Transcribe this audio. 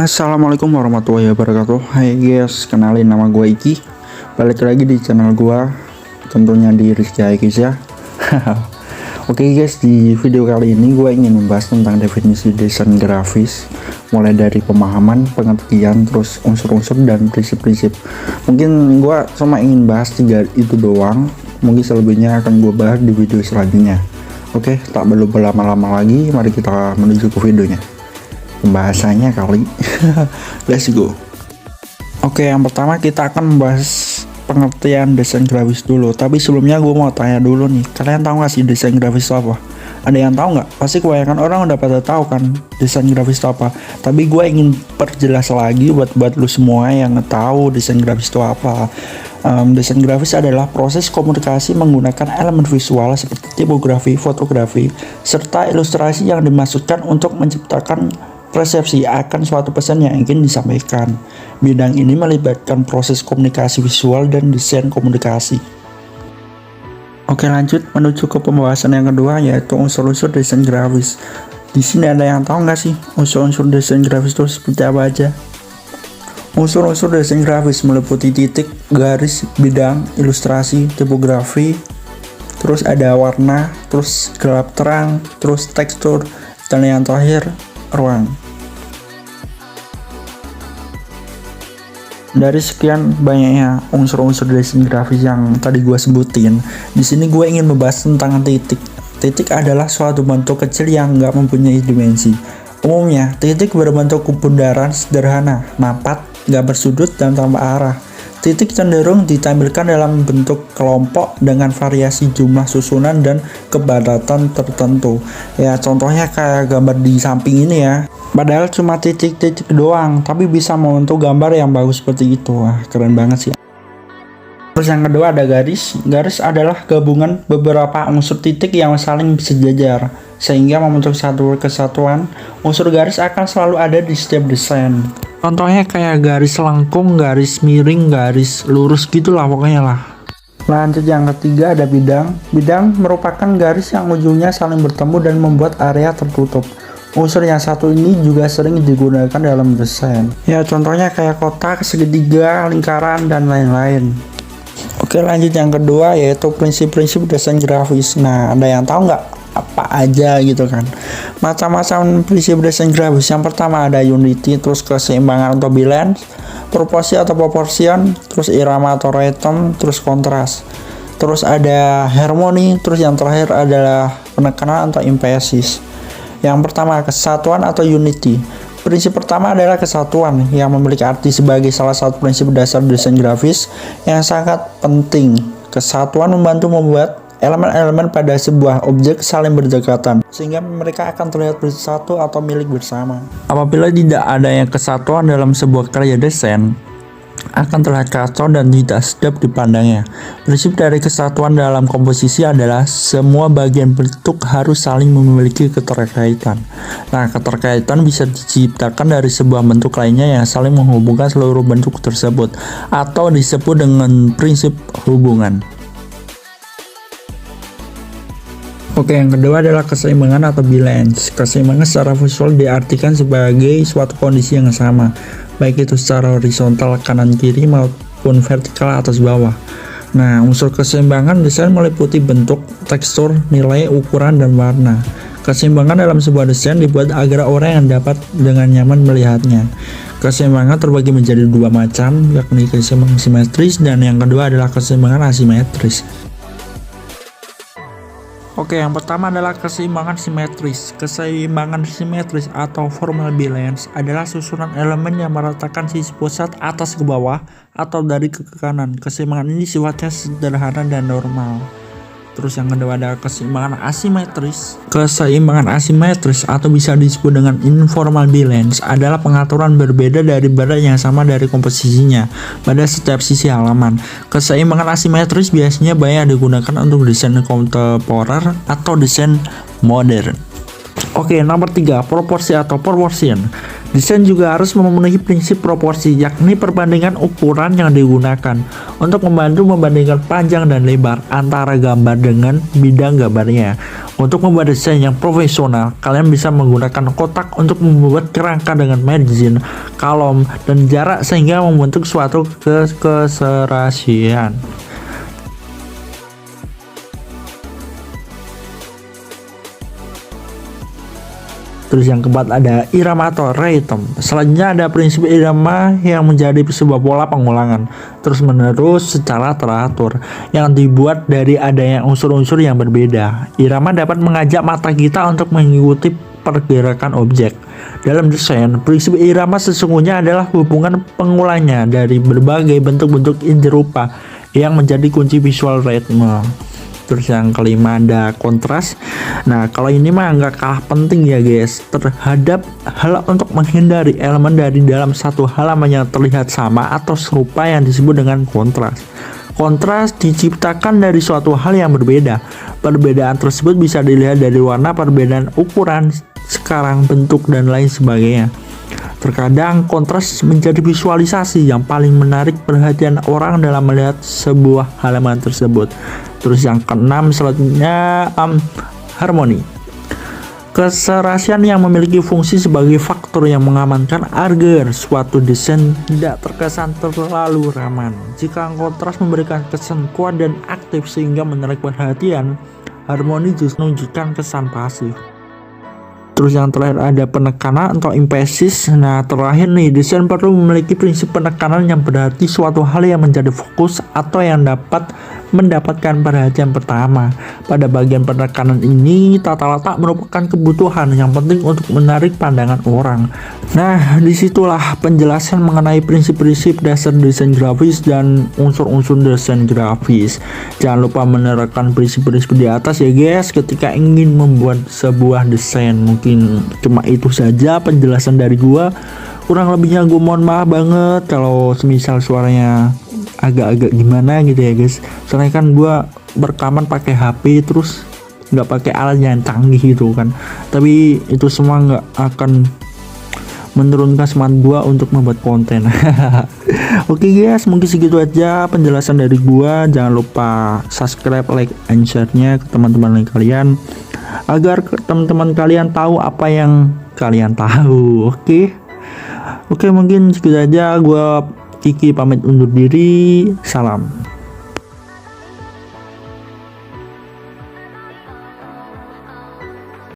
Assalamualaikum warahmatullahi wabarakatuh. Hai guys, kenalin nama gue Iki. Balik lagi di channel gue, tentunya di Rizky Aikis ya. Oke guys, di video kali ini gue ingin membahas tentang definisi desain grafis, mulai dari pemahaman, pengertian, terus unsur-unsur dan prinsip-prinsip. Mungkin gue cuma ingin bahas 3 itu doang. Mungkin selebihnya akan gue bahas di video selanjutnya. Oke, tak perlu berlama-lama lagi, mari kita menuju ke videonya. Pembahasannya kali. Let's go. Oke, yang pertama kita akan membahas pengertian desain grafis dulu. Tapi sebelumnya gue mau tanya dulu nih, kalian tahu gak sih desain grafis itu apa? Ada yang tahu nggak? Pasti kebanyakan orang udah pada tahu kan desain grafis itu apa. Tapi gue ingin perjelas lagi buat lu semua yang tahu desain grafis itu apa. Desain grafis adalah proses komunikasi menggunakan elemen visual seperti tipografi, fotografi, serta ilustrasi yang dimaksudkan untuk menciptakan persepsi akan suatu pesan yang ingin disampaikan. Bidang ini melibatkan proses komunikasi visual dan desain komunikasi. Oke, lanjut menuju ke pembahasan yang kedua, yaitu unsur-unsur desain grafis. Di sini ada yang tahu nggak sih unsur-unsur desain grafis itu seperti apa aja? Unsur-unsur desain grafis meliputi titik, garis, bidang, ilustrasi, tipografi, terus ada warna, terus gelap terang, terus tekstur, dan yang terakhir ruang. Dari sekian banyaknya unsur-unsur desain grafis yang tadi gue sebutin, di sini gue ingin membahas tentang titik. Titik adalah suatu bentuk kecil yang nggak mempunyai dimensi. Umumnya, titik berbentuk bundaran sederhana, mapat, nggak bersudut, dan tanpa arah. Titik cenderung ditampilkan dalam bentuk kelompok dengan variasi jumlah susunan dan kepadatan tertentu. Ya, contohnya kayak gambar di samping ini ya. Padahal cuma titik-titik doang, tapi bisa membentuk gambar yang bagus seperti itu. Wah, keren banget sih. Terus yang kedua ada garis. Garis adalah gabungan beberapa unsur titik yang saling sejajar, sehingga membentuk satu kesatuan. Unsur garis akan selalu ada di setiap desain. Contohnya kayak garis lengkung, garis miring, garis lurus gitulah pokoknya lah. Lanjut yang ketiga ada bidang. Bidang merupakan garis yang ujungnya saling bertemu dan membuat area tertutup. Unsur yang satu ini juga sering digunakan dalam desain. Ya, contohnya kayak kotak, segitiga, lingkaran, dan lain-lain. Oke, lanjut yang kedua yaitu prinsip-prinsip desain grafis. Nah, ada yang tahu nggak apa aja gitu kan? Macam-macam prinsip desain grafis. Yang pertama ada unity, terus keseimbangan atau balance, proporsi atau proportion, terus irama atau rhythm, terus kontras. Terus ada harmoni, terus yang terakhir adalah penekanan atau emphasis. Yang pertama kesatuan atau unity. Prinsip pertama adalah kesatuan yang memiliki arti sebagai salah satu prinsip dasar desain grafis yang sangat penting. Kesatuan membantu membuat elemen-elemen pada sebuah objek saling berdekatan sehingga mereka akan terlihat bersatu atau milik bersama. Apabila tidak ada yang kesatuan dalam sebuah karya desain, akan terlihat kacau dan tidak sedap dipandangnya. Prinsip dari kesatuan dalam komposisi adalah semua bagian bentuk harus saling memiliki keterkaitan. Nah, keterkaitan bisa diciptakan dari sebuah bentuk lainnya yang saling menghubungkan seluruh bentuk tersebut, atau disebut dengan prinsip hubungan. Oke, yang kedua adalah keseimbangan atau balance. Keseimbangan secara visual diartikan sebagai suatu kondisi yang sama, baik itu secara horizontal kanan kiri maupun vertikal atas bawah. Nah, unsur keseimbangan desain meliputi bentuk, tekstur, nilai, ukuran, dan warna. Keseimbangan dalam sebuah desain dibuat agar orang yang dapat dengan nyaman melihatnya. Keseimbangan terbagi menjadi dua macam, yakni keseimbangan simetris dan yang kedua adalah keseimbangan asimetris. Oke, yang pertama adalah keseimbangan simetris. Keseimbangan simetris atau formal balance adalah susunan elemen yang meratakan sisi pusat atas ke bawah atau dari ke kanan. Keseimbangan ini sifatnya sederhana dan normal. Terus yang kedua ada keseimbangan asimetris. Keseimbangan asimetris atau bisa disebut dengan informal balance adalah pengaturan berbeda dari badan yang sama dari komposisinya pada setiap sisi halaman. Keseimbangan asimetris biasanya banyak digunakan untuk desain kontemporer atau desain modern. Oke, nomor 3, proporsi atau proportion. Desain juga harus memenuhi prinsip proporsi, yakni perbandingan ukuran yang digunakan untuk membantu membandingkan panjang dan lebar antara gambar dengan bidang gambarnya. Untuk membuat desain yang profesional, kalian bisa menggunakan kotak untuk membuat kerangka dengan margin, kolom, dan jarak sehingga membentuk suatu keserasian. Terus yang keempat ada irama atau rhythm. Selanjutnya ada prinsip irama yang menjadi sebuah pola pengulangan terus menerus secara teratur yang dibuat dari adanya unsur-unsur yang berbeda. Irama dapat mengajak mata kita untuk mengikuti pergerakan objek. Dalam desain, prinsip irama sesungguhnya adalah hubungan pengulangnya dari berbagai bentuk-bentuk inti rupa yang menjadi kunci visual ritme. Terus yang kelima ada kontras. Nah, kalau ini mah nggak kalah penting ya guys, terhadap hal untuk menghindari elemen dari dalam satu halaman yang terlihat sama atau serupa yang disebut dengan kontras. Kontras diciptakan dari suatu hal yang berbeda. Perbedaan tersebut bisa dilihat dari warna, perbedaan ukuran, sekarang bentuk, dan lain sebagainya. Terkadang kontras menjadi visualisasi yang paling menarik perhatian orang dalam melihat sebuah halaman tersebut. Terus yang keenam selanjutnya harmoni. Keserasian yang memiliki fungsi sebagai faktor yang mengamankan agar suatu desain tidak terkesan terlalu raman. Jika kontras memberikan kesan kuat dan aktif sehingga menarik perhatian, harmoni justru menunjukkan kesan pasif. Terus yang terakhir ada penekanan atau emphasis. Nah, terakhir nih, desain perlu memiliki prinsip penekanan yang berarti suatu hal yang menjadi fokus atau yang dapat mendapatkan perhatian pertama. Pada bagian penekanan ini, tata letak merupakan kebutuhan yang penting untuk menarik pandangan orang. Nah, disitulah penjelasan mengenai prinsip-prinsip dasar desain grafis dan unsur-unsur desain grafis. Jangan lupa menerapkan prinsip-prinsip di atas ya guys ketika ingin membuat sebuah desain. Mungkin cuma itu saja penjelasan dari gua. Kurang lebihnya gue mohon maaf banget kalau semisal suaranya agak-agak gimana gitu ya guys. Soalnya kan gue berekaman pakai HP terus nggak pakai alat yang canggih gitu kan. Tapi itu semua nggak akan menurunkan semangat gue untuk membuat konten. Oke guys, mungkin segitu aja penjelasan dari gue. Jangan lupa subscribe, like, and share-nya ke teman-teman kalian agar teman-teman kalian tahu apa yang kalian tahu. Oke, mungkin segitu aja. Gue Kiki pamit undur diri. Salam.